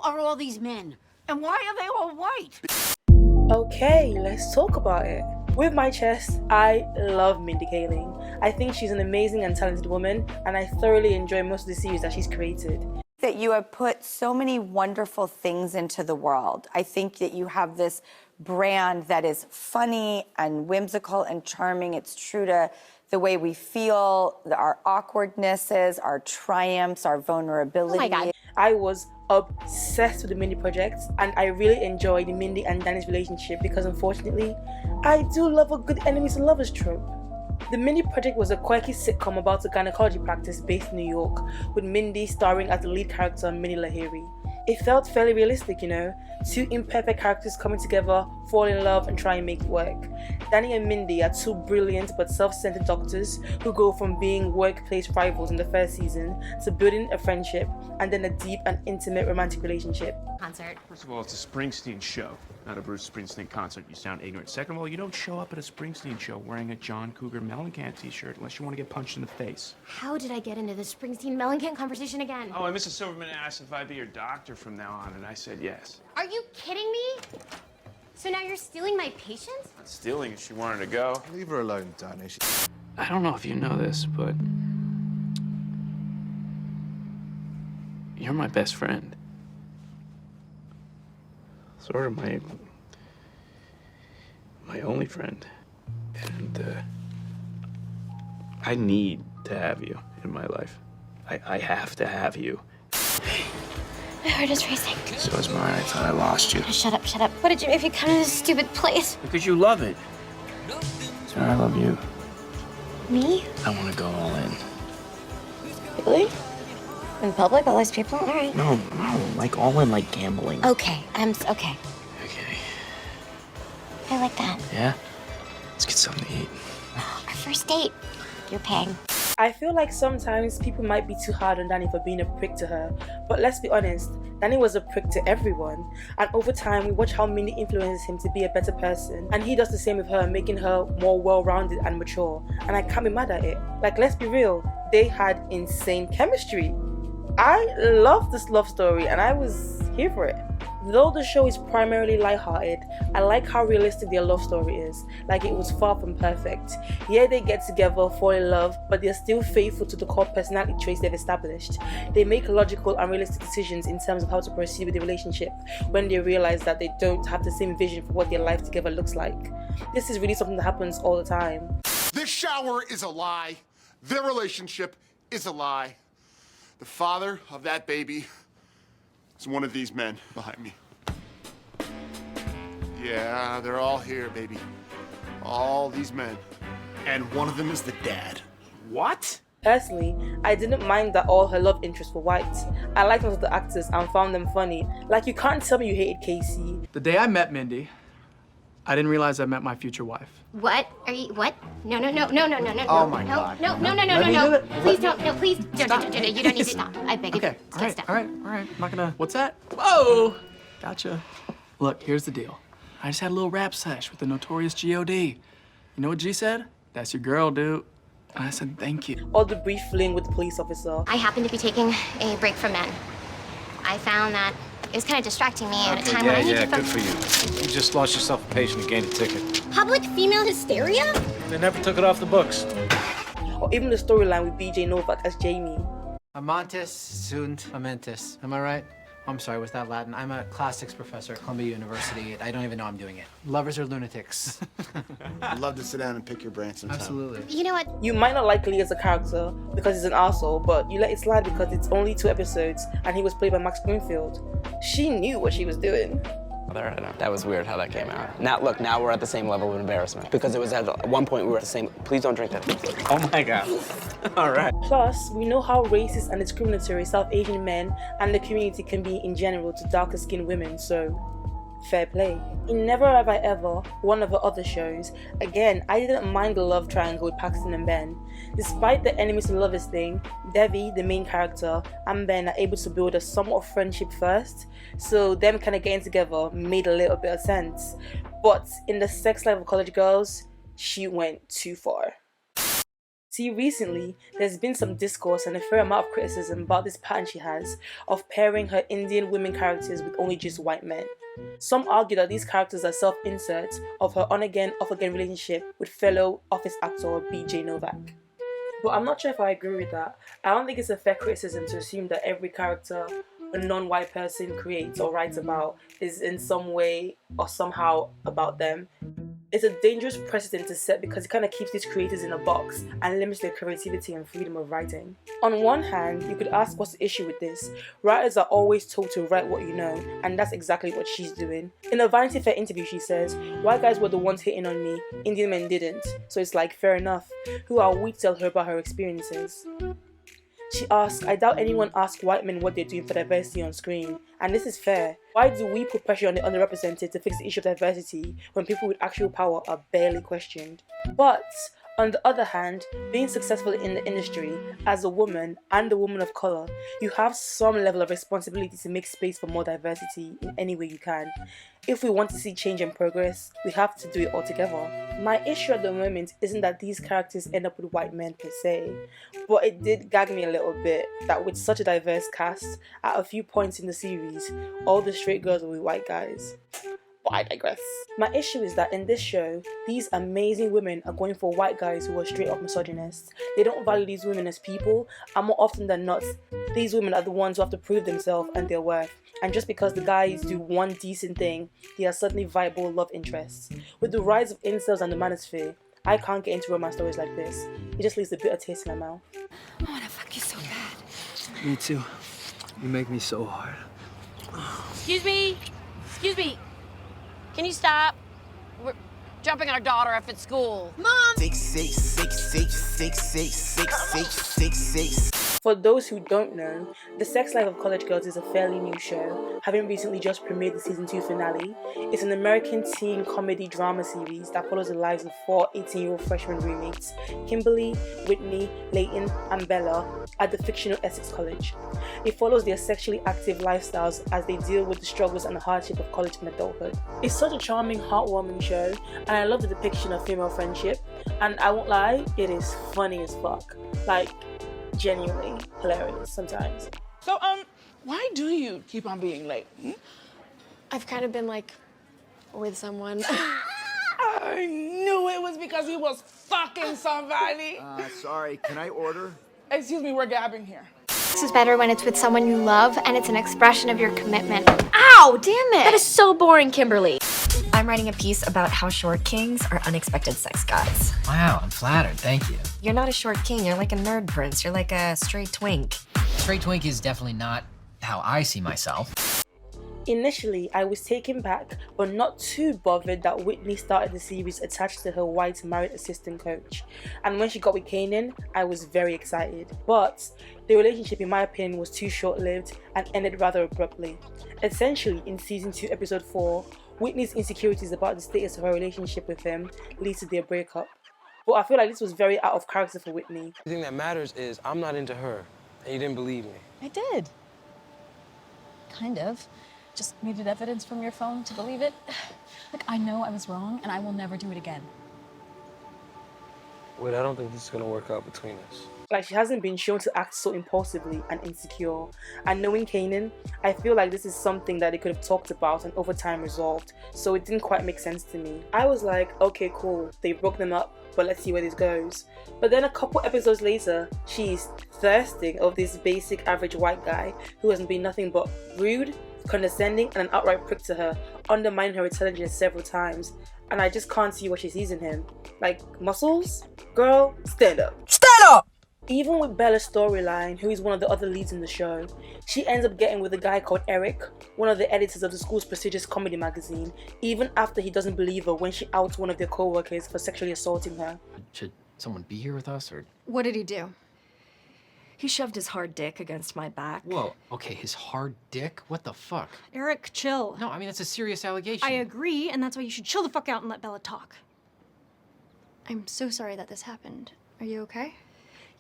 are all these men? And why are they all white? Okay, let's talk about it. With my chest, I love Mindy Kaling. I think she's an amazing and talented woman, and I thoroughly enjoy most of the series that she's created. That you have put so many wonderful things into the world. I think that you have this brand that is funny and whimsical and charming. It's true to the way we feel, our awkwardnesses, our triumphs, our vulnerability. Oh my God. I was obsessed with the Mindy Project, and I really enjoyed Mindy and Danny's relationship because, unfortunately, I do love a good enemies and lovers trope. The Mindy Project was a quirky sitcom about a gynecology practice based in New York, with Mindy starring as the lead character, Minnie Lahiri. It felt fairly realistic, you know, two imperfect characters coming together, fall in love and try and make it work. Danny and Mindy are two brilliant but self-centered doctors who go from being workplace rivals in the first season to building a friendship and then a deep and intimate romantic relationship. Concert. First of all, it's a Springsteen show, not a Bruce Springsteen concert. You sound ignorant. Second of all, you don't show up at a Springsteen show wearing a John Cougar Mellencamp t-shirt unless you want to get punched in the face. How did I get into the Springsteen Mellencamp conversation again? Oh, and Mrs. Silverman asked if I'd be your doctor from now on, and I said yes. Are you kidding me? So now you're stealing my patients? Not stealing if she wanted to go. Leave her alone, Danny. I don't know if you know this, but you're my best friend. Sort of my only friend. And I need to have you in my life. I have to have you. My heart is racing. So is mine. I thought I lost you. Shut up, shut up. What did you make me come to this stupid place? Because you love it. So I love you. Me? I want to go all in. Really? In public, all these people? All right. No, like all in, like gambling. Okay, okay. Okay. I like that. Yeah? Let's get something to eat. Our first date. You're paying. I feel like sometimes people might be too hard on Danny for being a prick to her, but let's be honest, Danny was a prick to everyone, and over time we watch how Mindy influences him to be a better person, and he does the same with her, making her more well-rounded and mature, and I can't be mad at it. Like, let's be real, they had insane chemistry. I love this love story and I was here for it. Though the show is primarily lighthearted, I like how realistic their love story is. Like, it was far from perfect. Yeah, they get together, fall in love, but they're still faithful to the core personality traits they've established. They make logical and realistic decisions in terms of how to proceed with the relationship when they realize that they don't have the same vision for what their life together looks like. This is really something that happens all the time. This shower is a lie. Their relationship is a lie. The father of that baby is one of these men behind me. Yeah, they're all here, baby. All these men. And one of them is the dad. What? Personally, I didn't mind that all her love interests were white. I liked most of the actors and found them funny. Like, you can't tell me you hated Casey. The day I met Mindy, I didn't realize I met my future wife. What? Are you, what? No. Oh my God. No. Please don't, no, please don't, you don't need to stop. I beg of you. Okay, all Just right. stop. I'm not gonna, what's that? Whoa! Gotcha. Look, here's the deal. I just had a little rap sesh with the notorious G.O.D. You know what G said? That's your girl, dude. And I said, thank you. Or the brief fling with the police officer. I happen to be taking a break from men. I found that it was kind of distracting me at a time when I needed to good for you. You just lost yourself a patient and gained a ticket. Public female hysteria? They never took it off the books. Or even the storyline with BJ Novak as Jamie. Amantis sunt amantis. Am I right? I'm sorry, was that Latin? I'm a classics professor at Columbia University. I don't even know I'm doing it. Lovers are lunatics. I'd love to sit down and pick your brain sometime. Absolutely. You know what? You might not like Lee as a character because he's an arsehole, but you let it slide because it's only 2 episodes and he was played by Max Greenfield. She knew what she was doing. That was weird how that came out. Now we're at the same level of embarrassment. Because it was at one point we were at the same, please don't drink that. Oh my God. All right. Plus, we know how racist and discriminatory South Asian men and the community can be in general to darker skinned women, so fair play. In Never Have I Ever, one of her other shows, again, I didn't mind the love triangle with Paxton and Ben. Despite the enemies and lovers thing, Devi, the main character, and Ben are able to build a somewhat friendship first, so them kind of getting together made a little bit of sense. But in the sex life of college girls, she went too far. See, recently, there's been some discourse and a fair amount of criticism about this pattern she has of pairing her Indian women characters with only just white men. Some argue that these characters are self-inserts of her on-again, off-again relationship with fellow Office actor B.J. Novak. But I'm not sure if I agree with that. I don't think it's a fair criticism to assume that every character a non-white person creates or writes about is in some way or somehow about them. It's a dangerous precedent to set because it kind of keeps these creators in a box and limits their creativity and freedom of writing. On one hand, you could ask what's the issue with this? Writers are always told to write what you know, and that's exactly what she's doing. In a Vanity Fair interview, she says, "White guys were the ones hitting on me, Indian men didn't, so it's like, fair enough. Who are we to tell her about her experiences?" She asks, "I doubt anyone asks white men what they're doing for diversity on screen, and this is fair. Why do we put pressure on the underrepresented to fix the issue of diversity when people with actual power are barely questioned?" But on the other hand, being successful in the industry as a woman and a woman of colour, you have some level of responsibility to make space for more diversity in any way you can. If we want to see change and progress, we have to do it all together. My issue at the moment isn't that these characters end up with white men per se, but it did gag me a little bit that with such a diverse cast, at a few points in the series, all the straight girls were with white guys. But I digress. My issue is that in this show, these amazing women are going for white guys who are straight up misogynists. They don't value these women as people, and more often than not, these women are the ones who have to prove themselves and their worth. And just because the guys do one decent thing, they are suddenly viable love interests. With the rise of incels and the manosphere, I can't get into romance stories like this. It just leaves a bitter taste in my mouth. I wanna fuck you so bad. Me too. You make me so hard. Excuse me. Excuse me. Can you stop? We're dropping our daughter off at school. Mom! 6 6 6 6 6 6 6 6 6. For those who don't know, The Sex Life of College Girls is a fairly new show, having recently just premiered the season 2 finale. It's an American teen comedy drama series that follows the lives of 4 18-year-old freshman roommates, Kimberly, Whitney, Leighton, and Bella, at the fictional Essex College. It follows their sexually active lifestyles as they deal with the struggles and the hardship of college and adulthood. It's such a charming, heartwarming show, and I love the depiction of female friendship, and I won't lie, it is funny as fuck. Like, genuinely hilarious sometimes. So, why do you keep on being late? I've kind of been, like, with someone. I knew it was because he was fucking somebody. Sorry, can I order? Excuse me, we're gabbing here. This is better when it's with someone you love and it's an expression of your commitment. Ow, damn it! That is so boring, Kimberly. I'm writing a piece about how short kings are unexpected sex gods. Wow, I'm flattered, thank you. You're not a short king, you're like a nerd prince. You're like a straight twink. Straight twink is definitely not how I see myself. Initially, I was taken back, but not too bothered that Whitney started the series attached to her white married assistant coach. And when she got with Kanan, I was very excited. But the relationship, in my opinion, was too short-lived and ended rather abruptly. Essentially, in season 2, episode 4, Whitney's insecurities about the status of her relationship with him leads to their breakup. But I feel like this was very out of character for Whitney. The thing that matters is I'm not into her, and you didn't believe me. I did. Kind of. Just needed evidence from your phone to believe it. Look, I know I was wrong, and I will never do it again. Wait, I don't think this is gonna work out between us. Like, she hasn't been shown to act so impulsively and insecure. And knowing Kanan, I feel like this is something that they could have talked about and over time resolved, so it didn't quite make sense to me. I was like, okay, cool, they broke them up, but let's see where this goes. But then a couple episodes later, she's thirsting of this basic average white guy who has been nothing but rude, condescending, and an outright prick to her, undermining her intelligence several times. And I just can't see what she sees in him. Like, muscles? Girl, stand up. Stand up! Even with Bella's storyline, who is one of the other leads in the show, she ends up getting with a guy called Eric, one of the editors of the school's prestigious comedy magazine, even after he doesn't believe her when she outs one of their co-workers for sexually assaulting her. Should someone be here with us, or? What did he do? He shoved his hard dick against my back. Whoa, okay, his hard dick? What the fuck? Eric, chill. No, I mean, that's a serious allegation. I agree, and that's why you should chill the fuck out and let Bella talk. I'm so sorry that this happened. Are you okay?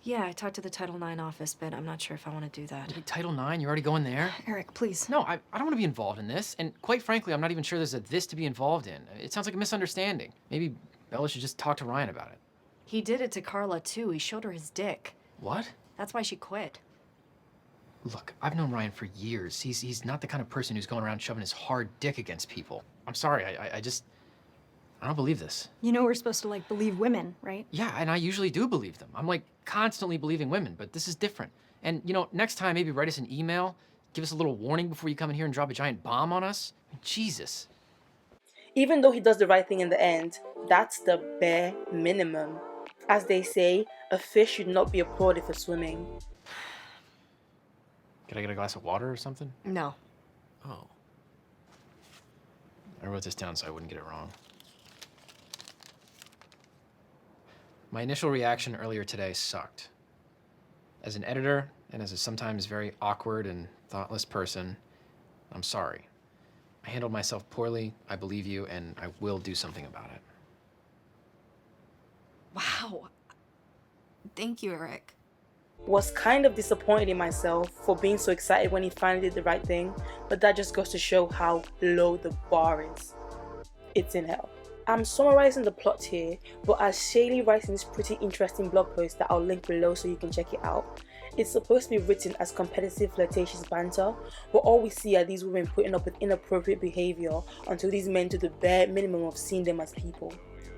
Yeah, I talked to the Title IX office, but I'm not sure if I want to do that. Wait, Title IX? You're already going there? Eric, please. No, I don't want to be involved in this, and quite frankly, I'm not even sure there's a this to be involved in. It sounds like a misunderstanding. Maybe Bella should just talk to Ryan about it. He did it to Carla, too. He showed her his dick. What? That's why she quit. Look, I've known Ryan for years. He's not the kind of person who's going around shoving his hard dick against people. I'm sorry, I don't believe this. You know we're supposed to, like, believe women, right? Yeah, and I usually do believe them. I'm, like, constantly believing women, but this is different. And, you know, next time maybe write us an email, give us a little warning before you come in here and drop a giant bomb on us. I mean, Jesus. Even though he does the right thing in the end, that's the bare minimum. As they say, a fish should not be applauded for swimming. Can I get a glass of water or something? No. Oh. I wrote this down so I wouldn't get it wrong. My initial reaction earlier today sucked. As an editor, and as a sometimes very awkward and thoughtless person, I'm sorry. I handled myself poorly, I believe you, and I will do something about it. Wow. Thank you, Eric. Was kind of disappointed in myself for being so excited when he finally did the right thing, but that just goes to show how low the bar is. It's in hell. I'm summarizing the plot here, but as Shaylee writes in this pretty interesting blog post that I'll link below so you can check it out, it's supposed to be written as competitive flirtatious banter, but all we see are these women putting up with inappropriate behavior until these men do the bare minimum of seeing them as people.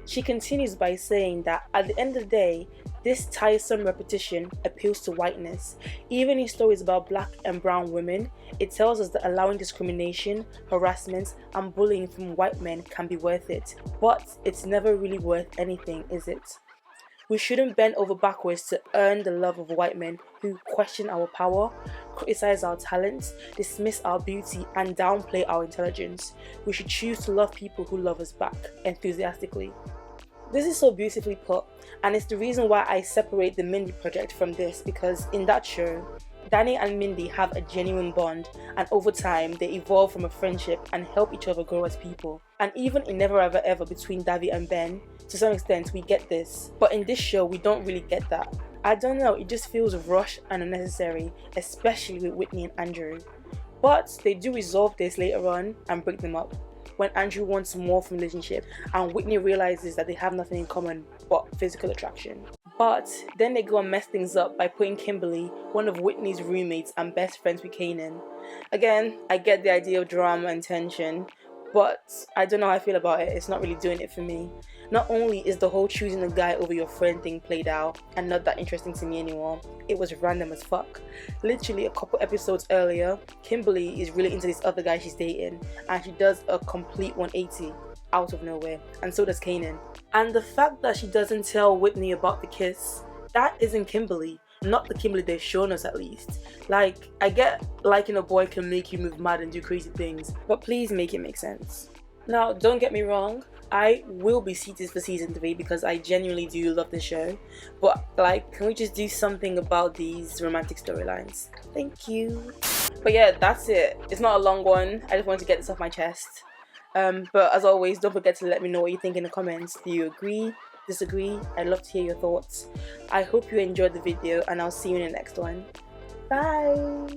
She continues by saying that at the end of the day, this tiresome repetition appeals to whiteness. Even in stories about black and brown women, it tells us that allowing discrimination, harassment, and bullying from white men can be worth it. But it's never really worth anything, is it? We shouldn't bend over backwards to earn the love of white men who question our power, criticize our talents, dismiss our beauty, and downplay our intelligence. We should choose to love people who love us back, enthusiastically. This is so beautifully put, and it's the reason why I separate the Mindy Project from this, because in that show, Danny and Mindy have a genuine bond, and over time they evolve from a friendship and help each other grow as people. And even in Never Ever Ever between Davy and Ben, to some extent we get this, but in this show we don't really get that. I don't know, it just feels rushed and unnecessary, especially with Whitney and Andrew. But they do resolve this later on and break them up, when Andrew wants more from the relationship and Whitney realizes that they have nothing in common but physical attraction. But then they go and mess things up by putting Kimberly, one of Whitney's roommates and best friends, with Kanan. Again, I get the idea of drama and tension, but I don't know how I feel about it. It's not really doing it for me. Not only is the whole choosing a guy over your friend thing played out and not that interesting to me anymore, it was random as fuck. Literally a couple episodes earlier, Kimberly is really into this other guy she's dating, and she does a complete 180 out of nowhere, and so does Kanan. And the fact that she doesn't tell Whitney about the kiss, that isn't Kimberly. Not the Kimberly they've shown us, at least. Like, I get liking a boy can make you move mad and do crazy things, but please make it make sense. Now, don't get me wrong, I will be seated for season 3 because I genuinely do love the show, but like, can we just do something about these romantic storylines? Thank you. But yeah, that's it. It's not a long one, I just wanted to get this off my chest. But as always, don't forget to let me know what you think in the comments. Do you agree? Disagree? I'd love to hear your thoughts. I hope you enjoyed the video, and I'll see you in the next one. Bye!